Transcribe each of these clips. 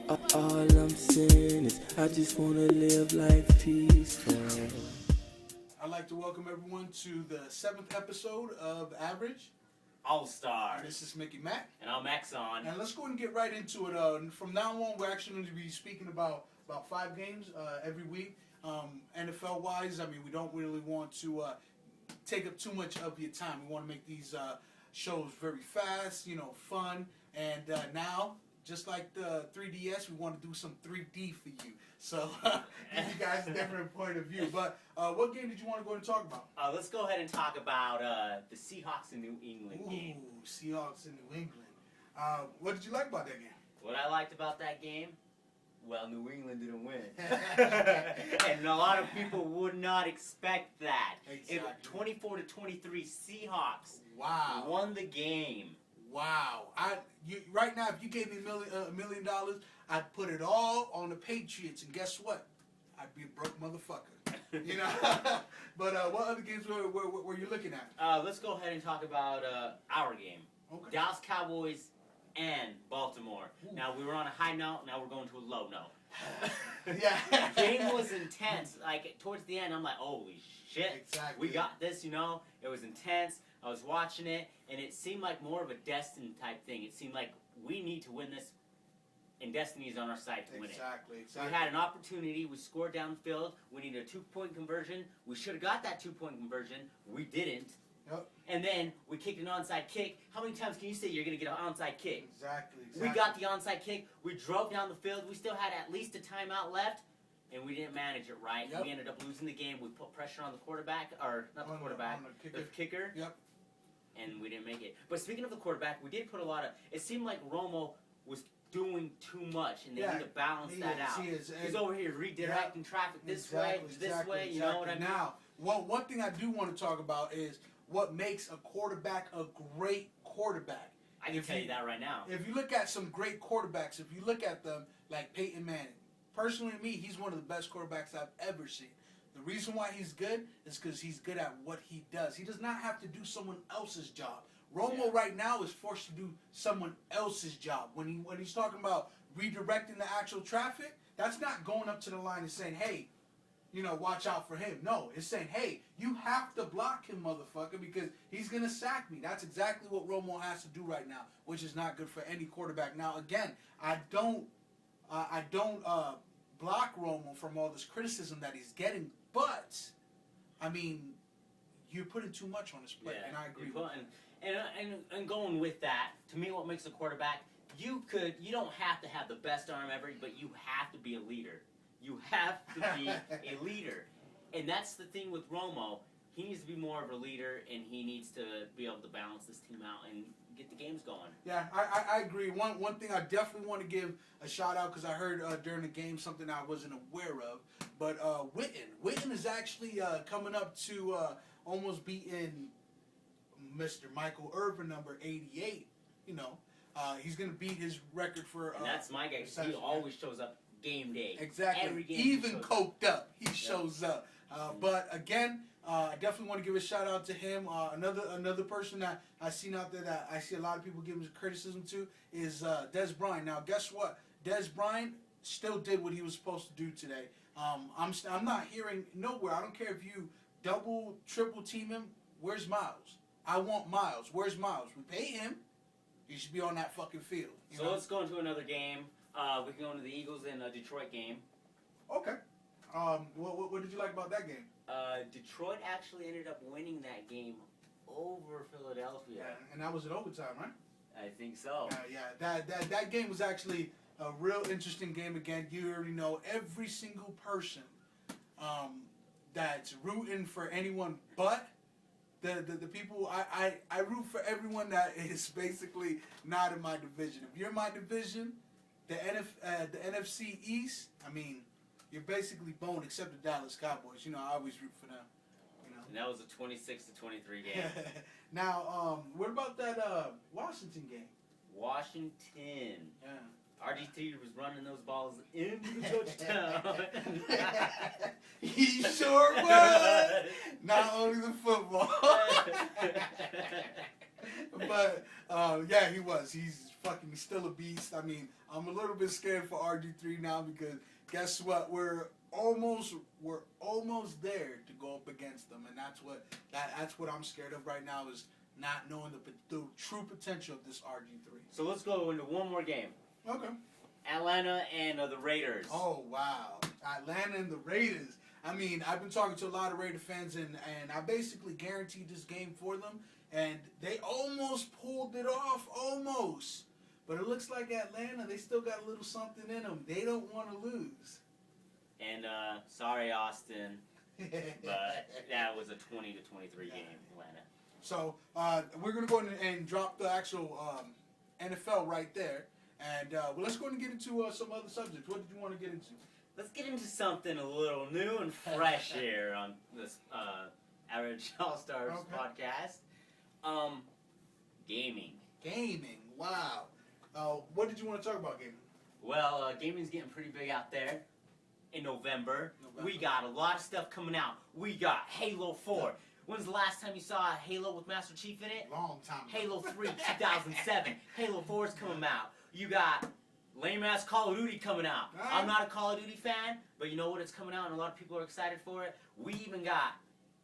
All I'm saying is I just wanna live life peaceful. I'd like to welcome everyone to the 7th episode of Average. AllStarz. This is Mickey Mac. And I'm Exxon. And let's go and get right into it. From now on, we're actually going to be speaking about 5 games every week. NFL-wise, I mean, we don't really want to take up too much of your time. We want to make these shows very fast, fun. And now, just like the 3DS, we want to do some 3D for you. So, give you guys a different point of view. But what game did you want to go and talk about? Let's go ahead and talk about the Seahawks in New England game. Ooh, Seahawks in New England. What did you like about that game? What I liked about that game? Well, New England didn't win. And a lot of people would not expect that. Exactly. It 24-23 Seahawks won the game. Wow. Right now, if you gave me $1 million, I'd put it all on the Patriots, and guess what? I'd be a broke motherfucker. But what other games were you looking at? Let's go ahead and talk about our game. Okay. Dallas Cowboys and Baltimore. Ooh. Now, we were on a high note, now we're going to a low note. Yeah. Game was intense. Like, towards the end, I'm like, holy shit. Exactly. We got this, It was intense. I was watching it, and it seemed like more of a Destiny type thing. It seemed like we need to win this, and Destiny's on our side to win it. Exactly. We had an opportunity. We scored down the field. We needed a 2-point conversion. We should have got that 2-point conversion. We didn't. Yep. And then we kicked an onside kick. How many times can you say you're going to get an onside kick? Exactly. We got the onside kick. We drove down the field. We still had at least a timeout left, and we didn't manage it right. Yep. We ended up losing the game. We put pressure on the quarterback, or not the quarterback, the kicker. Yep. And we didn't make it. But speaking of the quarterback, we did put a lot of... It seemed like Romo was doing too much, and they need to balance that out. He's over here redirecting traffic this way, you know what I mean? Now, one thing I do want to talk about is what makes a quarterback a great quarterback. I can tell you that right now. If you look at some great quarterbacks, if you look at them like Peyton Manning, personally to me, he's one of the best quarterbacks I've ever seen. The reason why he's good is because he's good at what he does. He does not have to do someone else's job. Romo right now is forced to do someone else's job. When he's talking about redirecting the actual traffic, that's not going up to the line and saying, hey, watch out for him. No, it's saying, hey, you have to block him, motherfucker, because he's going to sack me. That's exactly what Romo has to do right now, which is not good for any quarterback. Now, again, I don't block Romo from all this criticism that he's getting, but, I mean, you're putting too much on his plate, and I agree with that. And going with that, to me, what makes a quarterback, you don't have to have the best arm ever, but you have to be a leader. You have to be a leader. And that's the thing with Romo. He needs to be more of a leader, and he needs to be able to balance this team out and get the games going. Yeah, I agree. One thing I definitely want to give a shout out, because I heard during the game something I wasn't aware of, but Witten is actually coming up to almost beating Mr. Michael Irvin, number 88. He's going to beat his record for... and that's my guy. He always shows up game day. Exactly. Every game even coked up, he shows up. But again, I definitely want to give a shout out to him. Another person that I've seen out there that I see a lot of people giving criticism to is Des Bryant. Now, guess what? Des Bryant still did what he was supposed to do today. I'm not hearing nowhere. I don't care if you double, triple team him. Where's Miles? I want Miles. Where's Miles? We pay him. He should be on that fucking field. So let's go into another game. We can go into the Eagles and Detroit game. Okay. What did you like about that game? Detroit actually ended up winning that game over Philadelphia. Yeah, and that was an overtime, right? I think so. Yeah. That game was actually a real interesting game. Again, you already know every single person that's rooting for anyone but the people. I root for everyone that is basically not in my division. If you're in my division, the NFC East, I mean, you're basically boned except the Dallas Cowboys. I always root for them. And that was a 26-23 game. Now, what about that Washington game? Washington. Yeah. RG3 was running those balls into the touchdown. He sure was. Not only the football. But, yeah, he was. He's he's still a beast. I mean, I'm a little bit scared for RG3 now because guess what? We're almost there to go up against them, and that's what I'm scared of right now is not knowing the true potential of this RG3. So let's go into one more game. Okay. Atlanta and the Raiders. Oh wow, Atlanta and the Raiders. I mean, I've been talking to a lot of Raider fans, and I basically guaranteed this game for them, and they almost pulled it off, almost. But it looks like Atlanta, they still got a little something in them. They don't want to lose. And sorry, Austin, but that was a 20-23 game, Atlanta. So we're gonna go ahead and drop the actual NFL right there, and let's go ahead and get into some other subjects. What did you want to get into? Let's get into something a little new and fresh here on this Average All-Stars podcast. Gaming. Gaming. Wow. What did you want to talk about gaming? Well, gaming's getting pretty big out there. In November, we got a lot of stuff coming out. We got Halo 4. When's the last time you saw a Halo with Master Chief in it? Long time ago. Halo 3, 2007. Halo 4 is coming out. You got lame-ass Call of Duty coming out. I'm not a Call of Duty fan, but you know what? It's coming out, and a lot of people are excited for it. We even got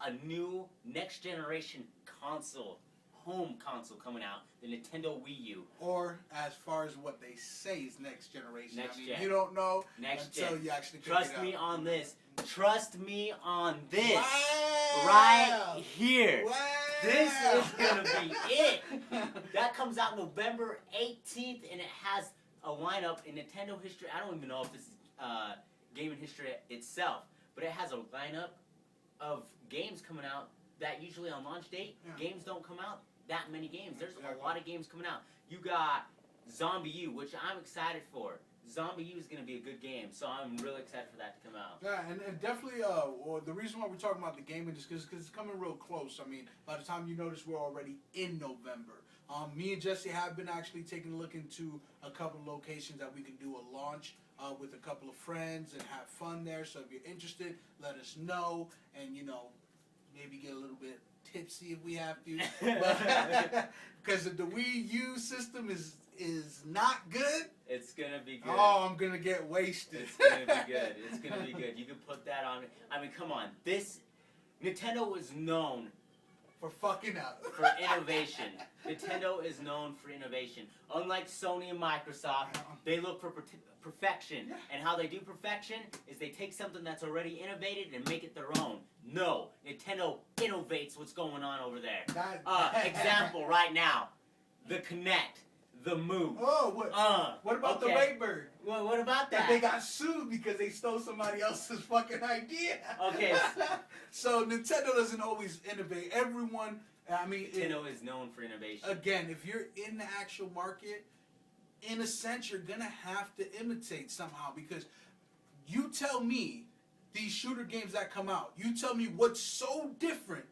a new next-generation console, home console coming out, the Nintendo Wii U. Or as far as what they say is next generation. Next I mean, gen. you don't know Next until gen. you actually Trust figure it me out. on this. Trust me on this. Wow. Right here. Wow. This is going to be it. That comes out November 18th, and it has a lineup in Nintendo history. I don't even know if this is gaming history itself, but it has a lineup of games coming out that usually on launch date, games don't come out that many games. There's a lot of games coming out. You got Zombie U, which I'm excited for. Zombie U is going to be a good game, so I'm really excited for that to come out. Yeah, and definitely, the reason why we're talking about the gaming is because it's coming real close. I mean, by the time you notice, we're already in November. Me and Jesse have been actually taking a look into a couple of locations that we can do a launch with a couple of friends and have fun there. So if you're interested, let us know, and maybe get a little bit tipsy if we have to, because the Wii U system is not good. It's gonna be good. Oh, I'm gonna get wasted. It's gonna be good. It's gonna be good. You can put that on. I mean, come on. This Nintendo was known for fucking up. for innovation. Nintendo is known for innovation. Unlike Sony and Microsoft, they look for perfection. Yeah. And how they do perfection is they take something that's already innovated and make it their own. No, Nintendo innovates what's going on over there. Example right now, the Kinect, the Move. Oh, what about the Raybird? Well, what about that? They got sued because they stole somebody else's fucking idea. Okay. So Nintendo doesn't always innovate. Everyone, I mean, Nintendo is known for innovation. Again, if you're in the actual market, in a sense, you're gonna have to imitate somehow, because you tell me these shooter games that come out, you tell me what's so different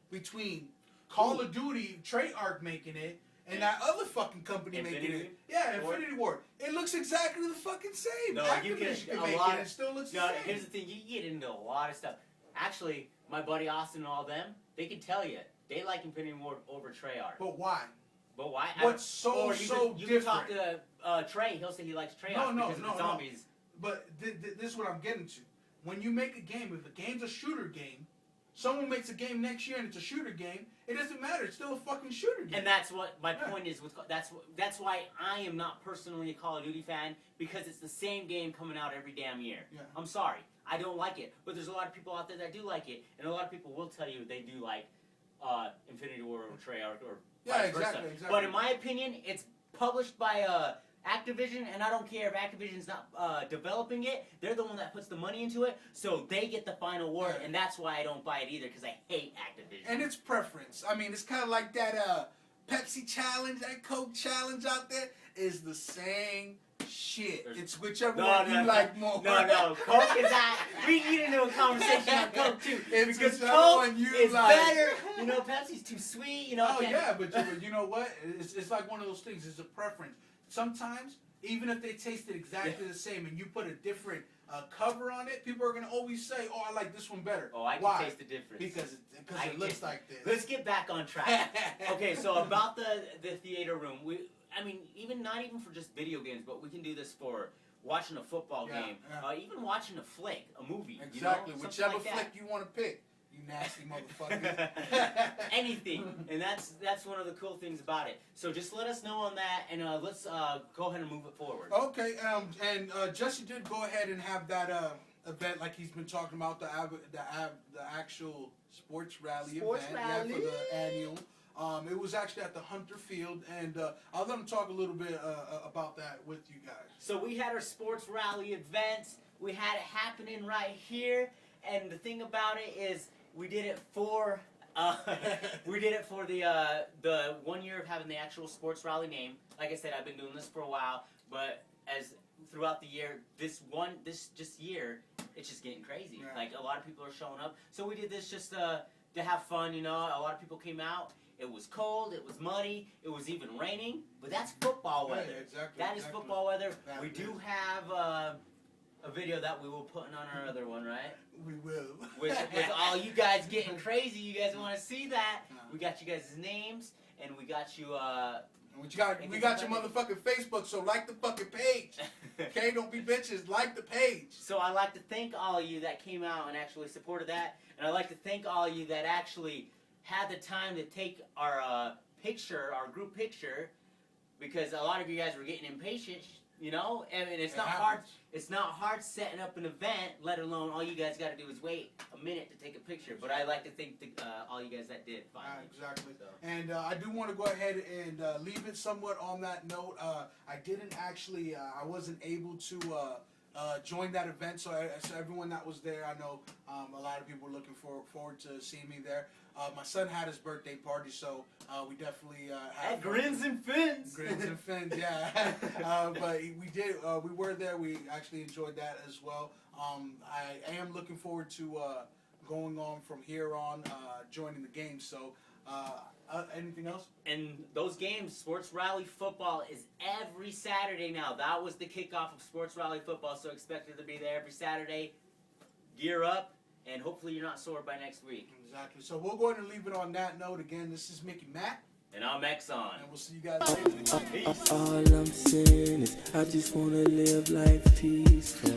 between Call of Duty, Treyarch making it, and that other fucking company making it. Yeah, Infinity Ward. It looks exactly the fucking same. No, Activision you get can a make lot. it, it still looks the No, same. here's the thing: you get into a lot of stuff. Actually, my buddy Austin and all them, they can tell you they like Infinity Ward over Treyarch. But why? But why? What's so You different? can talk to Trey. He'll say he likes Treyarch because of the zombies. But this is what I'm getting to. When you make a game, if the game's a shooter game, someone makes a game next year and it's a shooter game, it doesn't matter. It's still a fucking shooter game. And that's what my point is. That's why I am not personally a Call of Duty fan, because it's the same game coming out every damn year. Yeah. I'm sorry, I don't like it, but there's a lot of people out there that do like it, and a lot of people will tell you they do like Infinity War or Treyarch or vice versa. Exactly. But in my opinion, it's published by Activision, and I don't care if Activision's not developing it. They're the one that puts the money into it, so they get the final word, and that's why I don't buy it either, because I hate Activision. And it's preference. I mean, it's kind of like that Pepsi challenge, that Coke challenge out there is the same shit. It's whichever one you like more. No, Coke is that. We get into a conversation on Coke too. It's because whichever Coke one you is like. better. Pepsi's too sweet. Oh yeah, but you know what? It's like one of those things. It's a preference. Sometimes, even if they tasted exactly the same and you put a different cover on it, people are going to always say, oh, I like this one better. Oh, I can taste the difference. Because it looks like this. Let's get back on track. Okay, so about the theater room, I mean, not even for just video games, but we can do this for watching a football game, even watching a flick, a movie. Exactly, you know? whichever like flick you want to pick. You nasty motherfucker. Anything, and that's one of the cool things about it. So just let us know on that, and let's go ahead and move it forward. Okay, and Jesse did go ahead and have that event like he's been talking about, the actual sports rally event, yeah, for the annual. It was actually at the Hunter Field, and I'll let him talk a little bit about that with you guys. So we had our sports rally event. We had it happening right here, and the thing about it is we did it for the 1 year of having the actual sports rally name. Like I said, I've been doing this for a while, but as throughout the year, this year, it's just getting crazy. Yeah. Like a lot of people are showing up, so we did this just to have fun. You know, a lot of people came out. It was cold, it was muddy, it was even raining, but that's football weather. Yeah, exactly. That is football weather. That we is. do have a video that we will put on our other one, right? We will. With all you guys getting crazy, you guys want to see that? We got you guys' names, and we got you. We got your motherfucking Facebook, so like the fucking page. Okay, don't be bitches. Like the page. So I'd like to thank all of you that came out and actually supported that, and I'd like to thank all of you that actually had the time to take our picture, our group picture, because a lot of you guys were getting impatient, you know, and it's not hard. It's not hard setting up an event, let alone all you guys got to do is wait a minute to take a picture. But I'd like to thank all you guys that did. Finally. Exactly. So. And I do want to go ahead and leave it somewhat on that note. I didn't actually, I wasn't able to join that event, so everyone that was there, I know a lot of people were looking forward to seeing me there. My son had his birthday party, so we definitely had grins and fins. Grins and fins, yeah. But we were there. We actually enjoyed that as well. I am looking forward to going on from here on, joining the game. So, anything else? And those games, Sports Rally Football, is every Saturday now. That was the kickoff of Sports Rally Football, so expect it to be there every Saturday. Gear up, and hopefully you're not sore by next week. Exactly. So we'll go ahead and leave it on that note. Again, this is Mickey Matt. And I'm Exxon. And we'll see you guys later. Peace. All I'm saying is I just wanna live life peaceful.